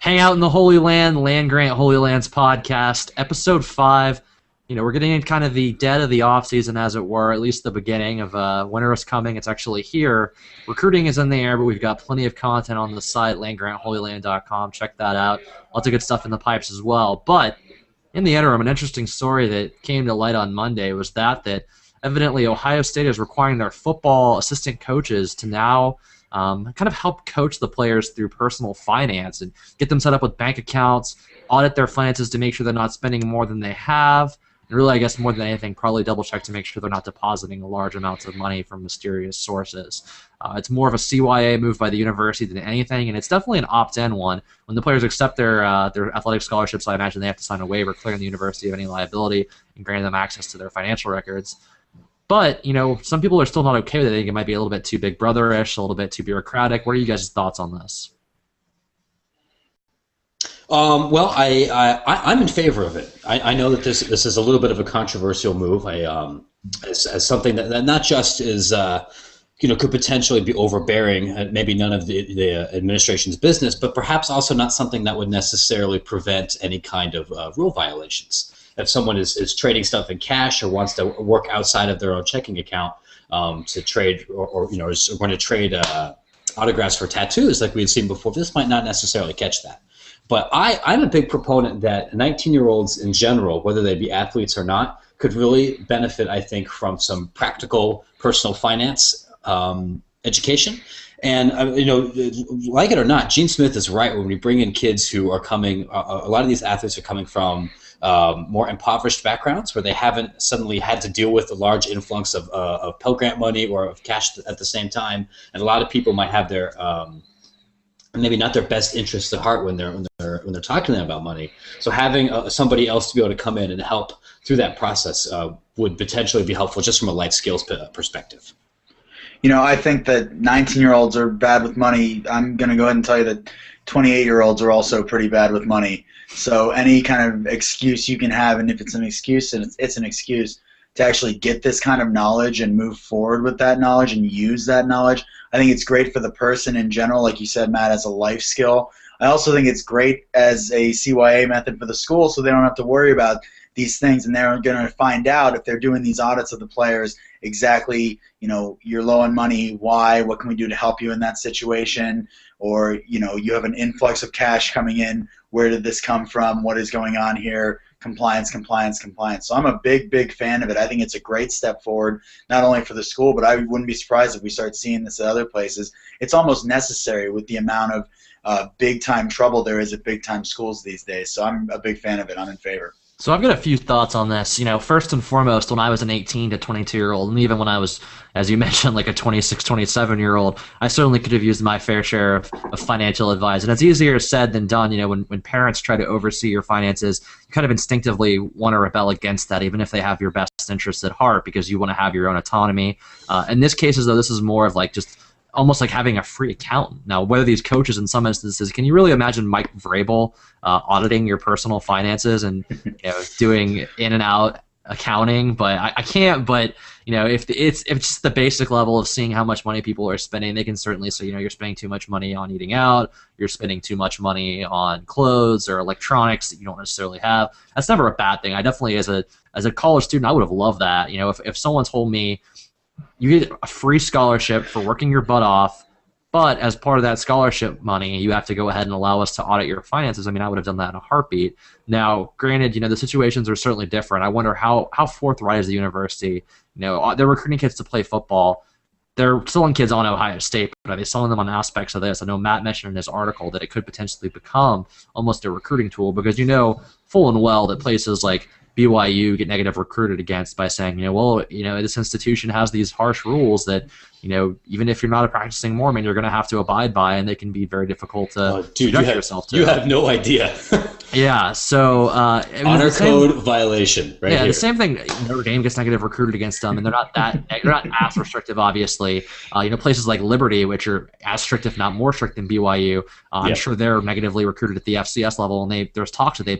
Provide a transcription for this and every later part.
Hangout in the Holy Land, Land Grant Holy Lands podcast, episode 5. We're getting in kind of the dead of the off-season, as it were, at least the beginning of winter is coming. It's actually here. Recruiting is in the air, but we've got plenty of content on the site, landgrantholyland.com. Check that out. Lots of good stuff in the pipes as well. But in the interim, an interesting story that came to light on Monday was that evidently Ohio State is requiring their football assistant coaches to now kind of help coach the players through personal finance and get them set up with bank accounts, audit their finances to make sure they're not spending more than they have, and really, I guess, more than anything, probably double-check to make sure they're not depositing large amounts of money from mysterious sources. It's more of a CYA move by the university than anything, and it's definitely an opt-in one. When the players accept their athletic scholarships, I imagine they have to sign a waiver clearing the university of any liability and granting them access to their financial records. But, some people are still not okay with it. They think it might be a little bit too big brother-ish, a little bit too bureaucratic. What are you guys' thoughts on this? Well, I'm in favor of it. I know that this is a little bit of a controversial move. As something that not just is could potentially be overbearing, maybe none of the administration's business, but perhaps also not something that would necessarily prevent any kind of rule violations. If someone is trading stuff in cash or wants to work outside of their own checking account to trade or is going to trade autographs for tattoos like we had seen before, this might not necessarily catch that. But I'm a big proponent that 19-year-olds in general, whether they be athletes or not, could really benefit, I think, from some practical personal finance education. And, like it or not, Gene Smith is right when we bring in kids who are coming, a lot of these athletes are coming from more impoverished backgrounds where they haven't suddenly had to deal with a large influx of Pell Grant money or of cash at the same time. And a lot of people might have their maybe not their best interests at heart when they're talking to them about money. So having somebody else to be able to come in and help through that process would potentially be helpful just from a life skills perspective. I think that 19-year-olds are bad with money. I'm going to go ahead and tell you that 28-year-olds are also pretty bad with money. So any kind of excuse you can have, and if it's an excuse, it's an excuse to actually get this kind of knowledge and move forward with that knowledge and use that knowledge. I think it's great for the person in general, like you said, Matt, as a life skill. I also think it's great as a CYA method for the school so they don't have to worry about these things, and they're going to find out if they're doing these audits of the players exactly, you're low on money, why, what can we do to help you in that situation, or, you have an influx of cash coming in, where did this come from, what is going on here, compliance. So I'm a big fan of it. I think it's a great step forward, not only for the school, but I wouldn't be surprised if we start seeing this at other places. It's almost necessary with the amount of big-time trouble there is at big-time schools these days. So I'm a big fan of it. I'm in favor. So I've got a few thoughts on this. First and foremost, when I was an 18 to 22-year-old, and even when I was, as you mentioned, like a 26, 27-year-old, I certainly could have used my fair share of financial advice. And it's easier said than done. When parents try to oversee your finances, you kind of instinctively want to rebel against that, even if they have your best interests at heart, because you want to have your own autonomy. In this case, though, this is more of like just almost like having a free accountant. Now, whether these coaches in some instances, can you really imagine Mike Vrabel auditing your personal finances and doing in and out accounting? But I can't. But if it's just the basic level of seeing how much money people are spending, they can certainly say you're spending too much money on eating out, you're spending too much money on clothes or electronics that you don't necessarily have. That's never a bad thing. I definitely, as a college student, I would have loved that. If someone told me, you get a free scholarship for working your butt off, but as part of that scholarship money, you have to go ahead and allow us to audit your finances. I mean, I would have done that in a heartbeat. Now, granted, the situations are certainly different. I wonder how forthright is the university? They're recruiting kids to play football. They're selling kids on Ohio State, but are they selling them on aspects of this? I know Matt mentioned in his article that it could potentially become almost a recruiting tool because full and well that places like BYU get negative recruited against by saying, this institution has these harsh rules that, even if you're not a practicing Mormon, you're going to have to abide by, and they can be very difficult to subject yourself to. You have no idea. Yeah, so honor code violation. Right. Yeah, here. The same thing. Notre Dame gets negative recruited against them, and they're not as restrictive, obviously. Places like Liberty, which are as strict, if not more strict than BYU, I'm sure they're negatively recruited at the FCS level, and there's talks that they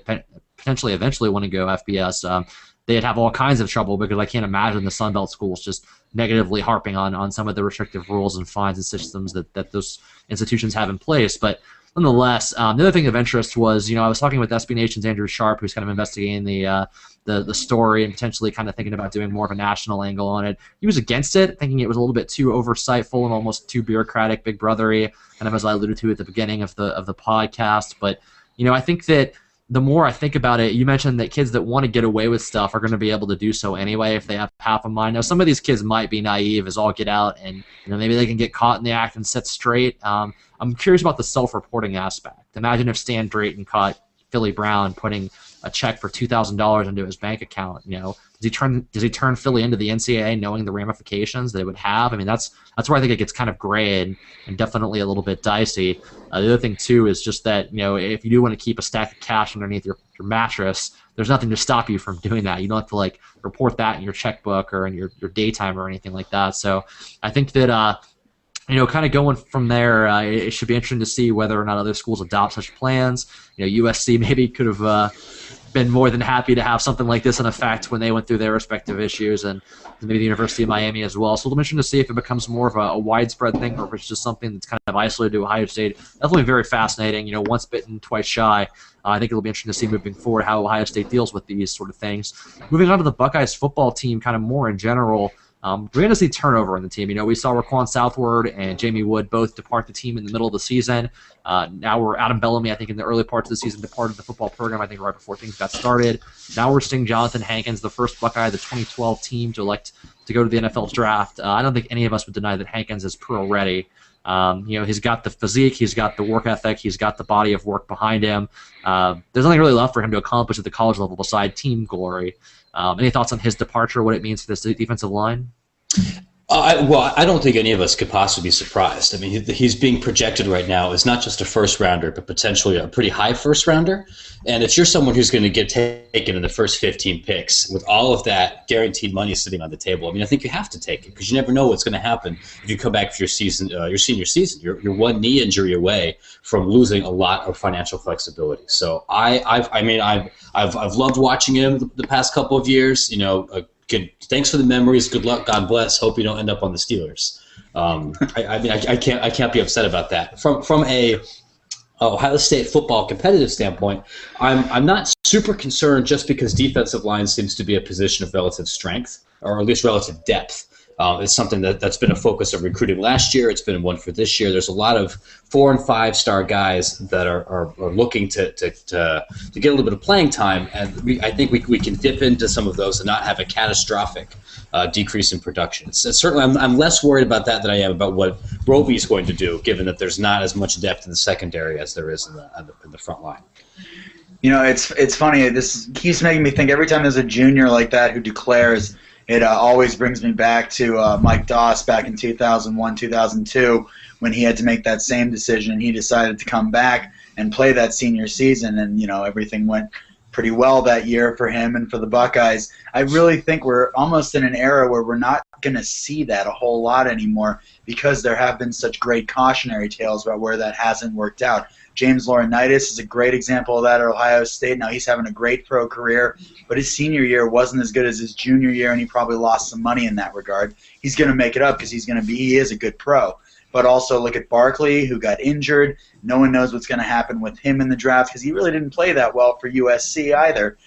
potentially eventually want to go FBS. They'd have all kinds of trouble because I can't imagine the Sun Belt schools just negatively harping on some of the restrictive rules and fines and systems that those institutions have in place. But nonetheless, the other thing of interest was, I was talking with SB Nation's Andrew Sharp, who's kind of investigating the story and potentially kind of thinking about doing more of a national angle on it. He was against it, thinking it was a little bit too oversightful and almost too bureaucratic, big brothery, kind of as I alluded to at the beginning of the podcast. But I think that the more I think about it, you mentioned that kids that want to get away with stuff are going to be able to do so anyway if they have half a mind. Now, some of these kids might be naive as all get out, and maybe they can get caught in the act and set straight. I'm curious about the self-reporting aspect. Imagine if Stan Drayton caught Philly Brown putting a check for $2,000 into his bank account. Does he turn Philly into the NCAA knowing the ramifications that it would have? I mean, that's where I think it gets kind of gray and definitely a little bit dicey. The other thing too is just that if you do want to keep a stack of cash underneath your mattress, there's nothing to stop you from doing that. You don't have to report that in your checkbook or in your daytime or anything like that. So I think that kind of going from there, it should be interesting to see whether or not other schools adopt such plans. USC maybe could have been more than happy to have something like this in effect when they went through their respective issues, and maybe the University of Miami as well. So it'll be interesting to see if it becomes more of a widespread thing or if it's just something that's kind of isolated to Ohio State. Definitely very fascinating. Once bitten, twice shy. I think it'll be interesting to see moving forward how Ohio State deals with these sort of things. Moving on to the Buckeyes football team, kind of more in general. We're going to see turnover in the team. We saw Raquan Southward and Jamie Wood both depart the team in the middle of the season. Now we're Adam Bellamy, I think, in the early parts of the season, departed the football program, I think, right before things got started. Now we're seeing Johnathan Hankins, the first Buckeye of the 2012 team to elect to go to the NFL draft. I don't think any of us would deny that Hankins is pro ready. He's got the physique, he's got the work ethic, he's got the body of work behind him. There's nothing really left for him to accomplish at the college level beside team glory. Any thoughts on his departure, what it means for this defensive line? I don't think any of us could possibly be surprised. I mean, he's being projected right now as not just a first rounder, but potentially a pretty high first rounder. And if you're someone who's going to get taken in the first 15 picks with all of that guaranteed money sitting on the table, I mean, I think you have to take it because you never know what's going to happen if you come back for your senior season. You're one knee injury away from losing a lot of financial flexibility. So I've loved watching him the past couple of years. Thanks for the memories. Good luck. God bless. Hope you don't end up on the Steelers. I can't be upset about that. From a Ohio State football competitive standpoint, I'm not super concerned just because defensive line seems to be a position of relative strength or at least relative depth. It's something that's been a focus of recruiting last year. It's been one for this year. There's a lot of 4- and 5-star guys that are looking to get a little bit of playing time, and I think we can dip into some of those and not have a catastrophic decrease in production. Certainly, I'm less worried about that than I am about what Roby is going to do, given that there's not as much depth in the secondary as there is in the front line. It's funny. This keeps making me think every time there's a junior like that who declares. It always brings me back to Mike Doss back in 2001, 2002, when he had to make that same decision, and he decided to come back and play that senior season, and everything went pretty well that year for him and for the Buckeyes. I really think we're almost in an era where we're not going to see that a whole lot anymore because there have been such great cautionary tales about where that hasn't worked out. James Laurinaitis is a great example of that at Ohio State. Now he's having a great pro career, but his senior year wasn't as good as his junior year, and he probably lost some money in that regard. He's going to make it up because he is a good pro. But also look at Barkley, who got injured. No one knows what's going to happen with him in the draft because he really didn't play that well for USC either.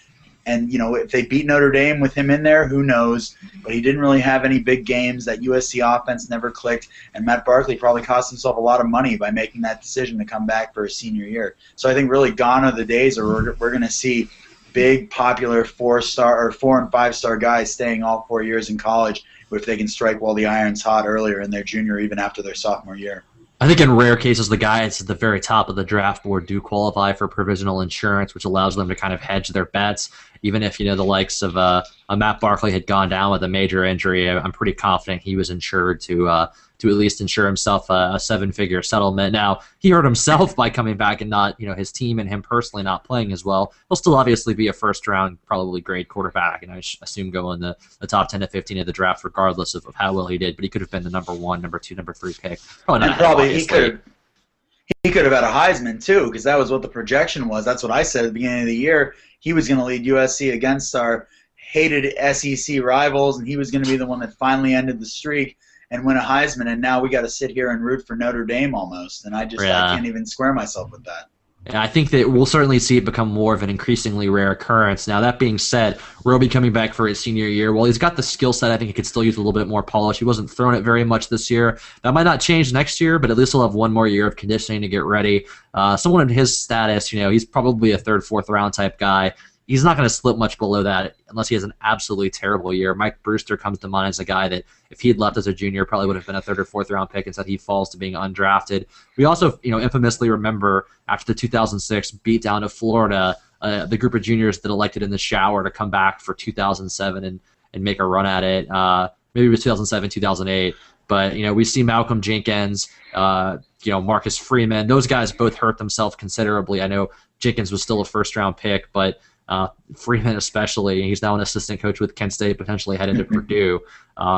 And, if they beat Notre Dame with him in there, who knows? But he didn't really have any big games. That USC offense never clicked. And Matt Barkley probably cost himself a lot of money by making that decision to come back for his senior year. So I think really gone are the days where we're going to see big, popular 4-star or 4- and 5-star guys staying all 4 years in college if they can strike while the iron's hot earlier in their junior or even after their sophomore year. I think in rare cases, the guys at the very top of the draft board do qualify for provisional insurance, which allows them to kind of hedge their bets. Even if, the likes of Matt Barkley had gone down with a major injury, I'm pretty confident he was insured to at least insure himself a 7-figure settlement. Now, he hurt himself by coming back and not, his team and him personally not playing as well. He'll still obviously be a first-round, probably grade quarterback, and I assume go in the top 10 to 15 of the draft regardless of how well he did. But he could have been the number 1, number 2, number 3 pick. He could have had a Heisman, too, because that was what the projection was. That's what I said at the beginning of the year. He was going to lead USC against our hated SEC rivals, and he was going to be the one that finally ended the streak. and win a Heisman, and now we got to sit here and root for Notre Dame almost, and I can't even square myself with that. Yeah, I think that we'll certainly see it become more of an increasingly rare occurrence. Now, that being said, Roby coming back for his senior year, well, he's got the skill set. I think he could still use a little bit more polish. He wasn't throwing it very much this year. That might not change next year, but at least he'll have one more year of conditioning to get ready. Someone in his status, he's probably a third, fourth round type guy. He's not going to slip much below that unless he has an absolutely terrible year. Mike Brewster comes to mind as a guy that if he had left as a junior, probably would have been a third or fourth round pick. Instead, he falls to being undrafted. We also, infamously remember after the 2006 beatdown of Florida, the group of juniors that elected in the shower to come back for 2007 and make a run at it. Maybe it was 2007, 2008. But, we see Malcolm Jenkins, Marcus Freeman. Those guys both hurt themselves considerably. I know Jenkins was still a first-round pick, but Freeman especially, he's now an assistant coach with Kent State, potentially headed to Purdue.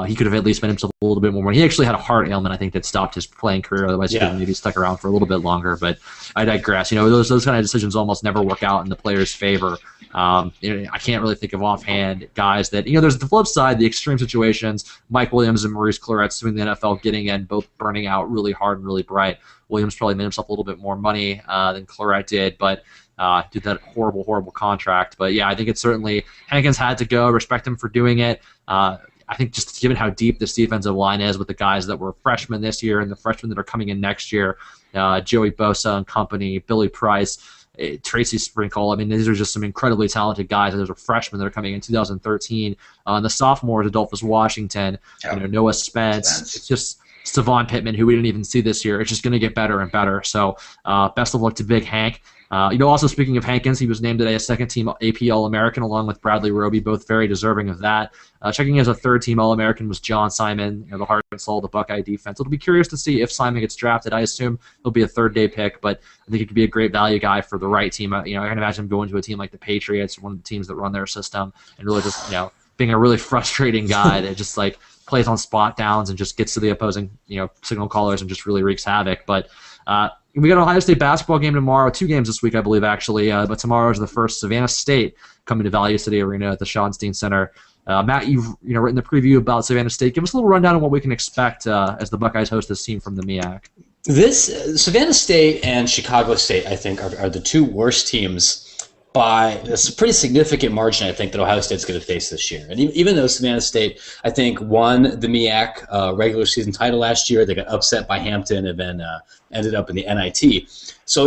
He could have at least made himself a little bit more money. He actually had a heart ailment, I think, that stopped his playing career. Otherwise, he could have maybe stuck around for a little bit longer. But I digress. Those kind of decisions almost never work out in the player's favor. I can't really think of offhand guys that, there's the flip side, the extreme situations. Mike Williams and Maurice Clarett suing the NFL, getting in, both burning out really hard and really bright. Williams probably made himself a little bit more money than Clarett did, but did that horrible, horrible contract. But yeah, I think it's certainly Hankins had to go. Respect him for doing it. I think just given how deep this defensive line is with the guys that were freshmen this year and the freshmen that are coming in next year, Joey Bosa and company, Billy Price, Tracy Sprinkle. I mean, these are just some incredibly talented guys. Those are freshmen that are coming in 2013. And the sophomores, Adolphus Washington, Noah Spence. It's just Savon Pittman, who we didn't even see this year. It's just going to get better and better. So best of luck to Big Hank. Also speaking of Hankins, he was named today a second-team AP All-American along with Bradley Roby, both very deserving of that. Checking as a third-team All-American was John Simon, the heart and soul of the Buckeye defense. It'll be curious to see if Simon gets drafted. I assume he'll be a third-day pick, but I think he could be a great value guy for the right team. I can imagine him going to a team like the Patriots, one of the teams that run their system, and really just being a really frustrating guy that just plays on spot downs and just gets to the opposing signal callers and just really wreaks havoc. But we got an Ohio State basketball game tomorrow, 2 games this week, I believe, actually. But tomorrow is the first. Savannah State coming to Value City Arena at the Schottenstein Center. Matt, you've written the preview about Savannah State. Give us a little rundown on what we can expect as the Buckeyes host this team from the MEAC. Savannah State and Chicago State, I think, are the two worst teams by a pretty significant margin, I think, that Ohio State's going to face this year. And even though Savannah State, I think, won the MEAC regular season title last year, they got upset by Hampton and then ended up in the NIT. So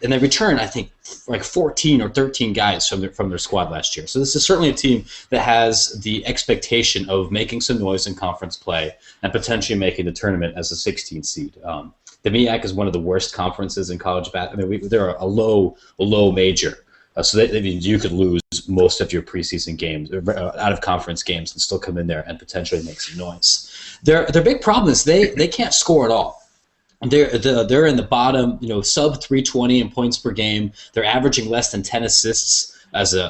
and they return, I think, like 14 or 13 guys from their squad last year. So this is certainly a team that has the expectation of making some noise in conference play and potentially making the tournament as a 16th seed. The MEAC is one of the worst conferences in college basketball. I mean, they're a low major, so you could lose most of your preseason games, out of conference games, and still come in there and potentially make some noise. Their big problem is they can't score at all. They're in the bottom, sub 320 in points per game. They're averaging less than 10 assists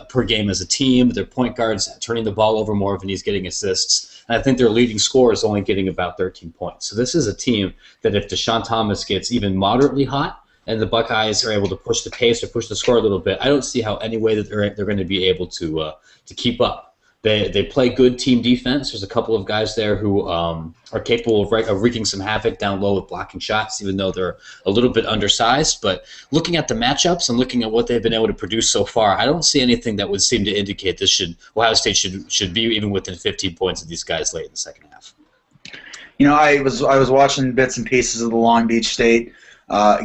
per game as a team. Their point guard's turning the ball over more than he's getting assists. And I think their leading scorer is only getting about 13 points. So this is a team that if Deshaun Thomas gets even moderately hot and the Buckeyes are able to push the pace or push the score a little bit, I don't see how any way that they're going to be able to keep up. They play good team defense. There's a couple of guys there who are capable of wreaking some havoc down low with blocking shots, even though they're a little bit undersized. But looking at the matchups and looking at what they've been able to produce so far, I don't see anything that would seem to indicate Ohio State should be even within 15 points of these guys late in the second half. I was watching bits and pieces of the Long Beach State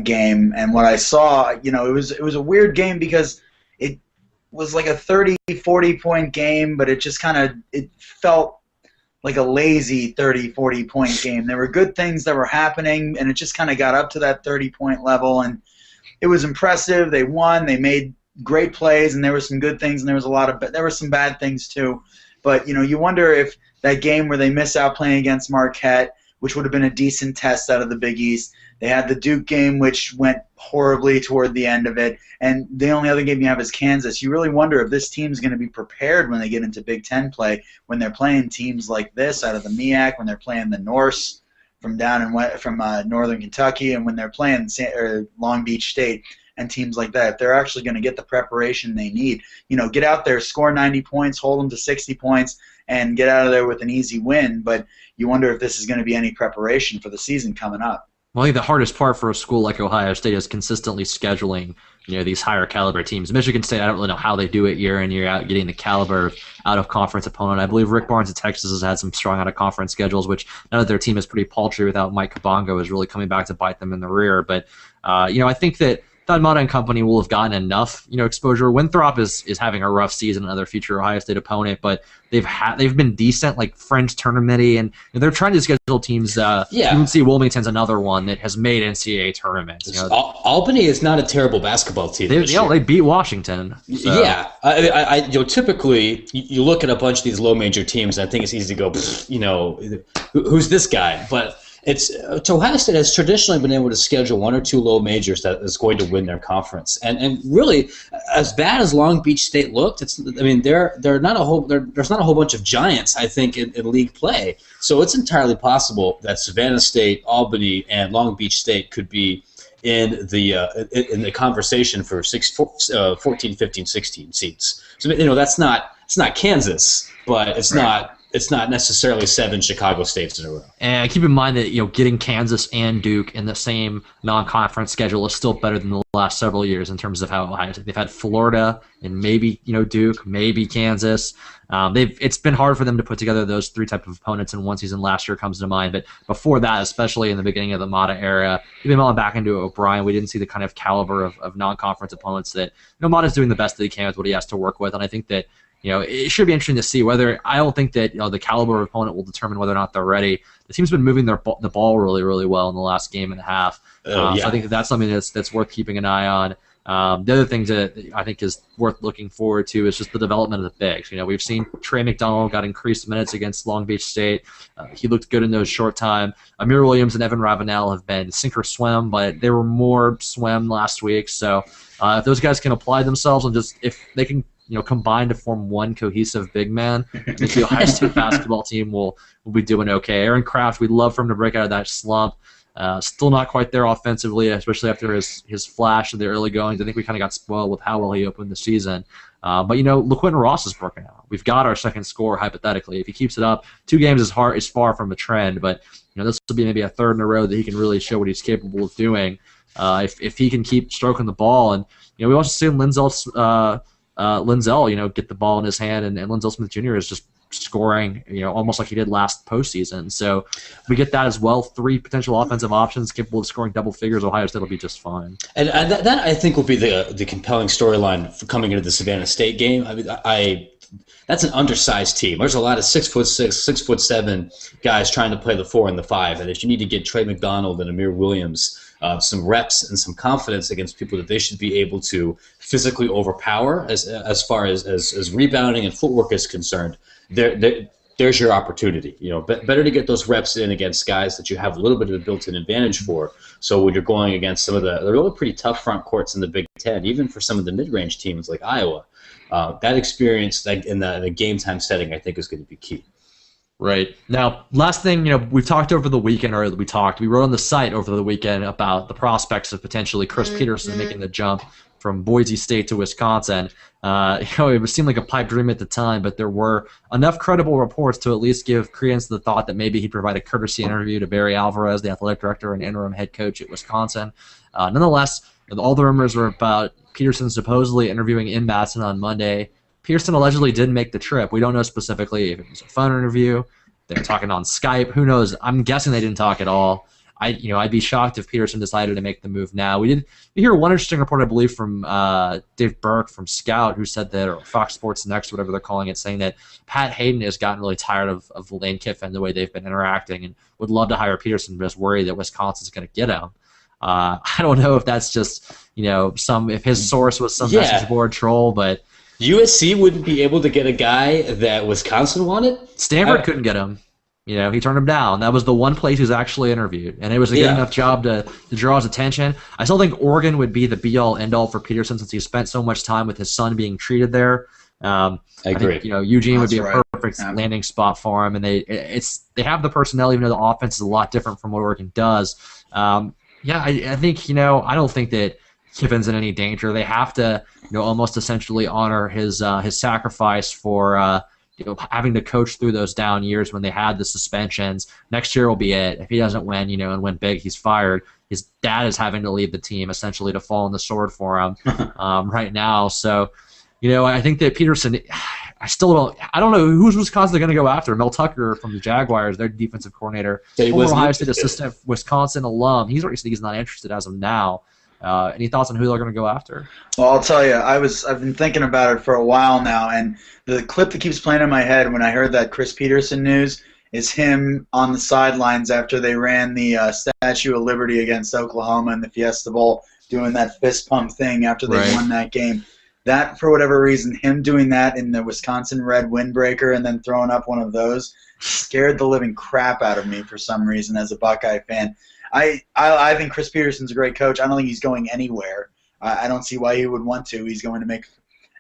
game, and what I saw, it was a weird game because it was like a 30, 40-point game, but it just it felt like a lazy 30, 40-point game. There were good things that were happening, and it just kind of got up to that 30-point level, and it was impressive. They won. They made great plays, and there were some good things, and there were some bad things too. But, you wonder if that game where they miss out playing against Marquette, which would have been a decent test out of the Big East. They had the Duke game, which went horribly toward the end of it. And the only other game you have is Kansas. You really wonder if this team's going to be prepared when they get into Big Ten play, when they're playing teams like this out of the MEAC, when they're playing the Norse from Northern Kentucky, and when they're playing Long Beach State and teams like that. If they're actually going to get the preparation they need. Get out there, score 90 points, hold them to 60 points, and get out of there with an easy win. But you wonder if this is going to be any preparation for the season coming up. Well, I think the hardest part for a school like Ohio State is consistently scheduling, these higher caliber teams. Michigan State, I don't really know how they do it year in, year out, getting the caliber of out-of-conference opponent. I believe Rick Barnes at Texas has had some strong out-of-conference schedules, which now that their team is pretty paltry without Mike Kabongo is really coming back to bite them in the rear. But, I think that Don Mata and company will have gotten enough, exposure. Winthrop is having a rough season, another future Ohio State opponent, but they've been decent, like fringe tournament-y, and they're trying to schedule teams. UNC Wilmington's another one that has made NCAA tournaments. Albany is not a terrible basketball team. They beat Washington. So. Yeah, I typically you look at a bunch of these low major teams, and I think it's easy to go, who's this guy? But Ohio State has traditionally been able to schedule one or two low majors that is going to win their conference, and really, as bad as Long Beach State looked, there's not a whole bunch of giants, I think, in league play. So it's entirely possible that Savannah State, Albany, and Long Beach State could be in the conversation for 14, 15, 16 seats. So it's not Kansas, but it's not. It's not necessarily 7 Chicago States in a row. And keep in mind that getting Kansas and Duke in the same non-conference schedule is still better than the last several years in terms of how Ohio State. They've had Florida and maybe Duke, maybe Kansas. It's been hard for them to put together those three type of opponents in one season. Last year comes to mind, but before that, especially in the beginning of the Mata era, even going back into O'Brien, we didn't see the kind of caliber of non-conference opponents that Mata's doing the best that he can with what he has to work with, and I think that. It should be interesting to see whether. I don't think that the caliber of opponent will determine whether or not they're ready. The team's been moving the ball really, really well in the last game and a half. So I think that's something that's worth keeping an eye on. The other thing that I think is worth looking forward to is just the development of the bigs. We've seen Trey McDonald got increased minutes against Long Beach State. He looked good in those short time. Amir Williams and Evan Ravenel have been sink or swim, but they were more swim last week. So if those guys can apply themselves and just if they can combine to form one cohesive big man, I think the Ohio State basketball team will be doing okay. Aaron Kraft, we'd love for him to break out of that slump. Still not quite there offensively, especially after his flash in the early goings. I think we kind of got spoiled with how well he opened the season. But LaQuinton Ross is broken out. We've got our second scorer hypothetically. If he keeps it up, 2 games is far from a trend, but this will be maybe a third in a row that he can really show what he's capable of doing. If he can keep stroking the ball, and we also see Linzel, get the ball in his hand, and Linzel Smith Jr. is just scoring, almost like he did last postseason. So we get that as well. 3 potential offensive options capable of scoring double figures. Ohio State will be just fine. And that I think will be the compelling storyline for coming into the Savannah State game. That's an undersized team. There's a lot of 6'6", 6'7" guys trying to play the 4 and the 5. And if you need to get Trey McDonald and Amir Williams some reps and some confidence against people that they should be able to physically overpower as far as rebounding and footwork is concerned, there's your opportunity. Better to get those reps in against guys that you have a little bit of a built-in advantage for. So when you're going against some of the really pretty tough front courts in the Big Ten, even for some of the mid-range teams like Iowa, that experience in the game time setting, I think, is going to be key. Right. Now, last thing, we've talked over the weekend, or we wrote on the site over the weekend about the prospects of potentially Chris Petersen making the jump from Boise State to Wisconsin. It seemed like a pipe dream at the time, but there were enough credible reports to at least give credence to the thought that maybe he'd provide a courtesy interview to Barry Alvarez, the athletic director and interim head coach at Wisconsin. Nonetheless, all the rumors were about Petersen supposedly interviewing in Madison on Monday. Petersen allegedly did make the trip. We don't know specifically if it was a phone interview. They're talking on Skype. Who knows? I'm guessing they didn't talk at all. I'd be shocked if Petersen decided to make the move now. We hear one interesting report, I believe, from Dave Burke from Scout, who said that, or Fox Sports Next, whatever they're calling it, saying that Pat Hayden has gotten really tired of Lane Kiffin, the way they've been interacting, and would love to hire Petersen, but is worried that Wisconsin's going to get him. I don't know if that's just if his source was some message board troll, but USC wouldn't be able to get a guy that Wisconsin wanted? Stanford couldn't get him. He turned him down. That was the one place he was actually interviewed, and it was a good enough job to draw his attention. I still think Oregon would be the be-all, end-all for Petersen since he spent so much time with his son being treated there. I agree. think, Eugene would be a perfect landing spot for him, and they have the personnel, even though the offense is a lot different from what Oregon does. I think I don't think that Kiffin's in any danger. They have to almost essentially honor his sacrifice for having to coach through those down years when they had the suspensions. Next year will be it. If he doesn't win, and win big, he's fired. His dad is having to leave the team essentially to fall on the sword for him right now. So, I think that Petersen, I don't know who's Wisconsin going to go after. Mel Tucker from the Jaguars, their defensive coordinator, former Ohio State assistant, Wisconsin alum. He's already said he's not interested as of now. Any thoughts on who they're going to go after? Well, I'll tell you, I've been thinking about it for a while now, and the clip that keeps playing in my head when I heard that Chris Petersen news is him on the sidelines after they ran the Statue of Liberty against Oklahoma in the Fiesta Bowl, doing that fist pump thing after they won that game. That, for whatever reason, him doing that in the Wisconsin red windbreaker and then throwing up one of those scared the living crap out of me for some reason as a Buckeye fan. I think Chris Petersen's a great coach. I don't think he's going anywhere. I don't see why he would want to. He's going to make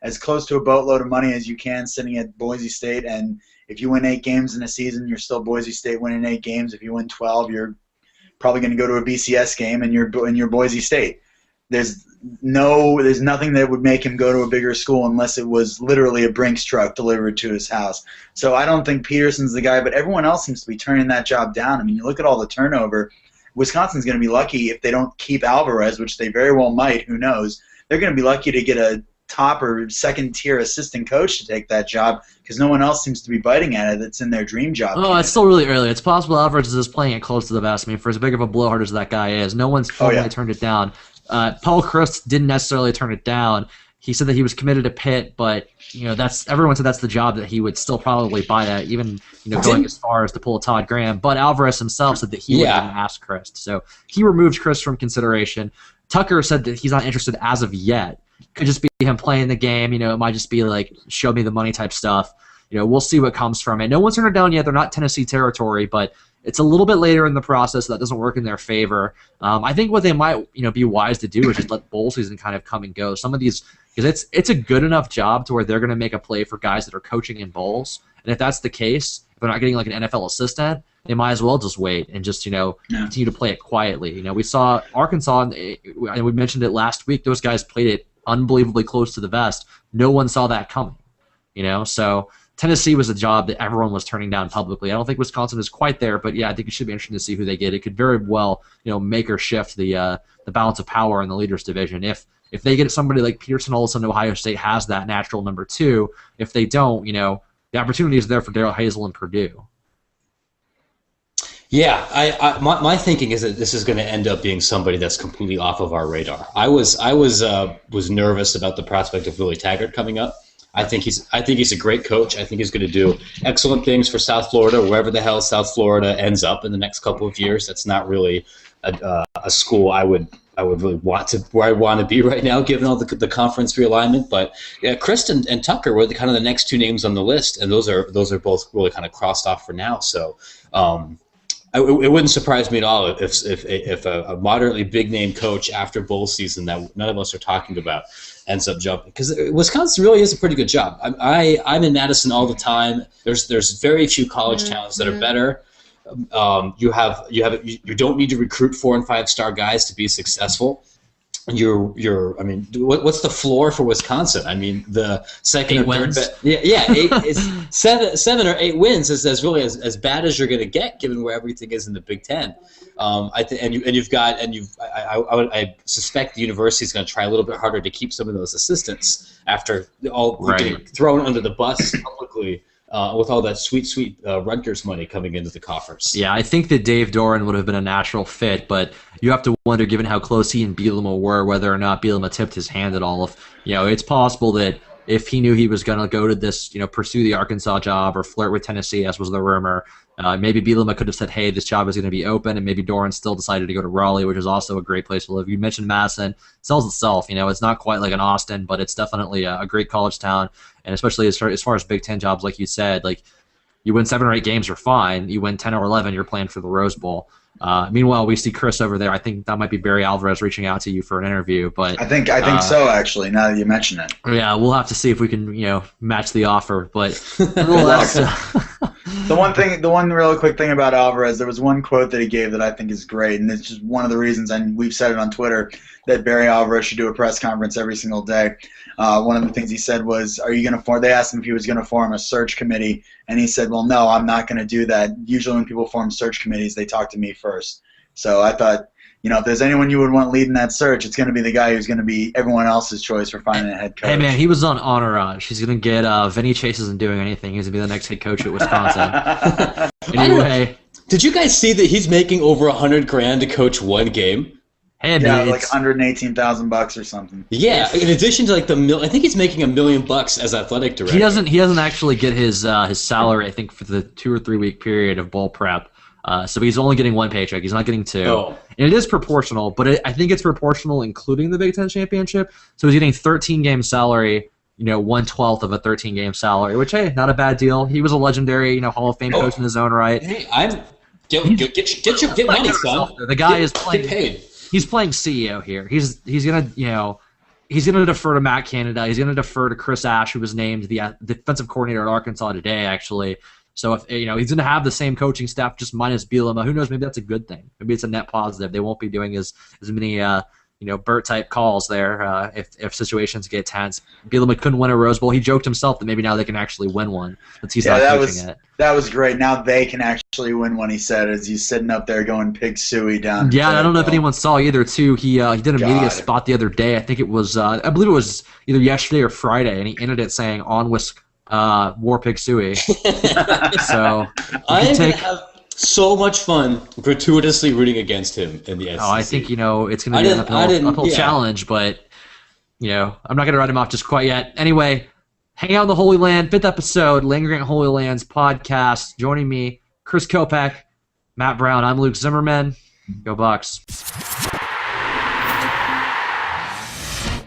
as close to a boatload of money as you can sitting at Boise State, and if you win 8 games in a season, you're still Boise State winning 8 games. If you win 12, you're probably going to go to a BCS game, and you're Boise State. There's nothing that would make him go to a bigger school unless it was literally a Brinks truck delivered to his house. So I don't think Petersen's the guy, but everyone else seems to be turning that job down. I mean, you look at all the turnover. Wisconsin's going to be lucky if they don't keep Alvarez, which they very well might. Who knows? They're going to be lucky to get a top or second-tier assistant coach to take that job because no one else seems to be biting at it that's in their dream job. Oh, it's still really early. It's possible Alvarez is playing it close to the vest. I mean, for as big of a blowhard as that guy is, no one's formally turned it down. Paul Chryst didn't necessarily turn it down. He said that he was committed to Pitt, but everyone said that's the job that he would still probably bite at, even going as far as to pull Todd Graham. But Alvarez himself said that he wouldn't even ask Chryst, so he removed Chryst from consideration. Tucker said that he's not interested as of yet. Could just be him playing the game. It might just be like show me the money type stuff. We'll see what comes from it. No one's turned it down yet. They're not Tennessee territory, but it's a little bit later in the process, so that doesn't work in their favor. I think what they might be wise to do is just let bowl season kind of come and go. Some of these, because it's a good enough job to where they're going to make a play for guys that are coaching in bowls. And if that's the case, if they're not getting like an NFL assistant, they might as well just wait and just continue to play it quietly. We saw Arkansas, and we mentioned it last week. Those guys played it unbelievably close to the vest. No one saw that coming. So Tennessee was a job that everyone was turning down publicly. I don't think Wisconsin is quite there, but yeah, I think it should be interesting to see who they get. It could very well, make or shift the balance of power in the leaders division. If they get somebody like Petersen, all of a sudden Ohio State has that natural number 2. If they don't, the opportunity is there for Darrell Hazel and Purdue. Yeah, my thinking is that this is going to end up being somebody that's completely off of our radar. I was nervous about the prospect of Willie Taggart coming up. I think he's a great coach. I think he's going to do excellent things for South Florida, wherever the hell South Florida ends up in the next couple of years. That's not really a school I would really want to where I want to be right now, given all the conference realignment. But yeah, Chryst and Tucker were kind of the next 2 names on the list, and those are both really kind of crossed off for now. So it wouldn't surprise me at all if a moderately big name coach after bowl season that none of us are talking about ends up jumping, because Wisconsin really is a pretty good job. I'm in Madison all the time. There's very few college towns that are better. You don't need to recruit 4- and 5-star guys to be successful. What's the floor for Wisconsin? I mean, the second 8 or third wins. It's 7 or 8 wins is really as bad as you're going to get, given where everything is in the Big Ten. I suspect the university is going to try a little bit harder to keep some of those assistants after getting thrown under the bus publicly. With all that sweet Rutgers money coming into the coffers. Yeah, I think that Dave Doran would have been a natural fit, but you have to wonder, given how close he and Bielema were, whether or not Bielema tipped his hand at all. It's possible that if he knew he was going to go to this, pursue the Arkansas job or flirt with Tennessee, as was the rumor, maybe Bielema could have said, hey, this job is going to be open, and maybe Doran still decided to go to Raleigh, which is also a great place to live. You mentioned Madison. It sells itself. It's not quite like an Austin, but it's definitely a great college town, and especially as far as Big Ten jobs, like you said, like you win 7 or 8 games, you're fine. You win 10 or 11, you're playing for the Rose Bowl. Meanwhile, we see Chris over there. I think that might be Barry Alvarez reaching out to you for an interview. But I think so, actually, now that you mention it. Yeah, we'll have to see if we can, match the offer. But nonetheless, The one real quick thing about Alvarez, there was one quote that he gave that I think is great, and it's just one of the reasons, and we've said it on Twitter, that Barry Alvarez should do a press conference every single day. One of the things he said was, "Are you going to form?" They asked him if he was going to form a search committee, and he said, "Well, no, I'm not going to do that. Usually, when people form search committees, they talk to me first." So I thought, if there's anyone you would want leading that search, it's going to be the guy who's going to be everyone else's choice for finding a head coach. Hey, man, he was on Entourage. He's going to get Vinny Chase isn't doing anything. He's going to be the next head coach at Wisconsin. Anyway. Did you guys see that he's making over $100,000 to coach one game? Hey, yeah, like $118,000 or something. Yeah, in addition to I think he's making $1 million as athletic director. He doesn't actually get his salary, I think, for the 2 or 3 week period of bowl prep. So he's only getting one paycheck. He's not getting two. Oh. And it is proportional, but I think it's proportional including the Big Ten championship. So he's getting 13-game salary, 1/12 of a 13-game salary, which, hey, not a bad deal. He was a legendary, Hall of Fame coach in his own right. Hey, get money, son. The guy is playing. Get paid. He's playing CEO here. He's gonna defer to Matt Canada. He's gonna defer to Chris Ash, who was named the defensive coordinator at Arkansas today, actually. So if he's gonna have the same coaching staff, just minus Bielema, who knows? Maybe that's a good thing. Maybe it's a net positive. They won't be doing as many Burt type calls there if situations get tense. Bielema couldn't win a Rose Bowl. He joked himself that maybe now they can actually win one. But he's not coaching it. That was great. Now they can actually win one. He said as he's sitting up there going pig suey down. Yeah, and I don't know if anyone saw either too. He did a media spot the other day. I think it was I believe it was either yesterday or Friday, and he ended it saying "On with War Pig Suey." So I'm gonna have so much fun gratuitously rooting against him in the SEC. Oh, I think it's going to be an uphill challenge, but I'm not going to write him off just quite yet. Anyway, hang out in the Holy Land, 5th episode, Land Grant Holy Lands podcast. Joining me, Chris Kopech, Matt Brown. I'm Luke Zimmermann. Go Bucks.